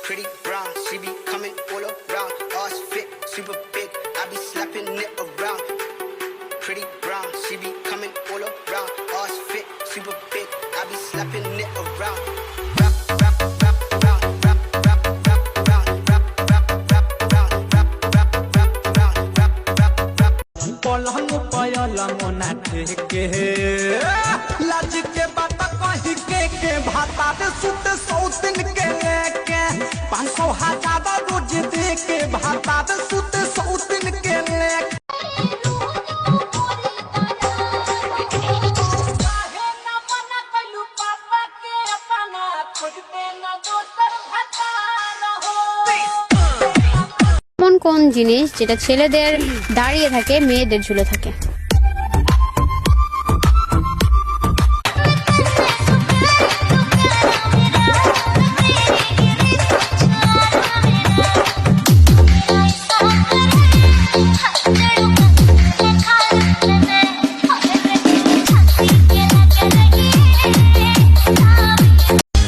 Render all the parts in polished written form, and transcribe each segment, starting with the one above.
Pretty brown, she be coming all around. Ass fit, super big, I be slapping it around. Pretty brown, she be coming all around. Ass fit, super big, I be slapping it around. Rap, rap, rap, round, rap, rap, rap, round, rap, rap, rap, round, rap, rap, rap, round, rap, rap, rap. पलंग पलंग ना ठेके लाज के बात कही के भाता दे सुत 100 दिन के लेके 500 हजार रोज दे के भाता दे सुत 100 दिन के लेके কোন জিনিস যেটা ছেলেদের দাঁড়িয়ে থাকে মেয়েদের ঝুলে থাকে?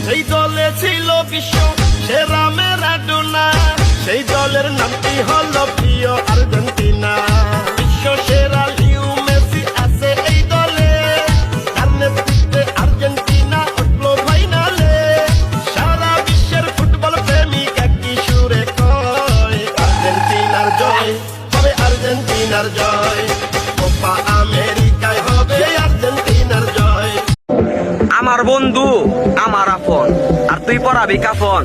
সেই দলে ছিল বিশ্ব সেরা ম্যারাডোনা, সেই দলের নামটি হলো প্রিয় আর্জেন্টিনা। বিশ্ব সেরা লিও মেসি আছে এই দলে, তার নেতৃত্বে আর্জেন্টিনা উঠলো ফাইনালে। সারা বিশ্বের ফুটবল প্রেমিক একই সুরে কয় আর্জেন্টিনার জয় হবে, আর্জেন্টিনার জয়। কোপা আমেরিকায় হবে আর্জেন্টিনার জয়। আমার বন্ধু আমার আপন, আর তুই পড়াবি কাফন।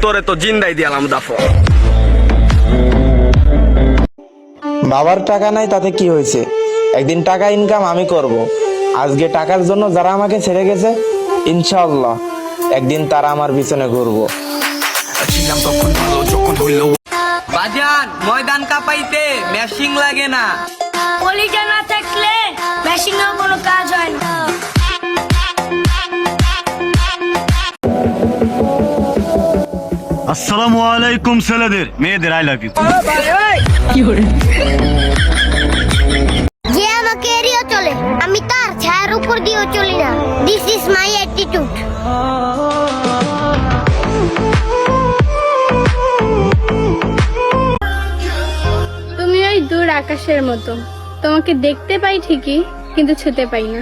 তোরে তো জিন্দাই দিয়ালাম দাফন। বাবার টাকা নাই তাতে কি হয়েছে, একদিন টাকা ইনকাম আমি করব। আজকে টাকার জন্য যারা আমাকে ছেড়ে গেছে, ইনশাআল্লাহ একদিন তারা আমার পিছনে ঘুরবো। বাজান ময়দান কাঁপাইতে মেশিং লাগে না, কলিজা না থাকলে মেশিনেও কোনো কাজ হয় না। আসসালামু আলাইকুম ছেলেদের মেয়েদের আই লাভ ইউ। যে আমাকে এড়িয়ে চলে আমি তার ছায়ার উপর দিয়েও চলি না। This is my attitude. তুমি ওই দূর আকাশের মতো, তোমাকে দেখতে পাই ঠিকই কিন্তু ছুঁতে পাই না।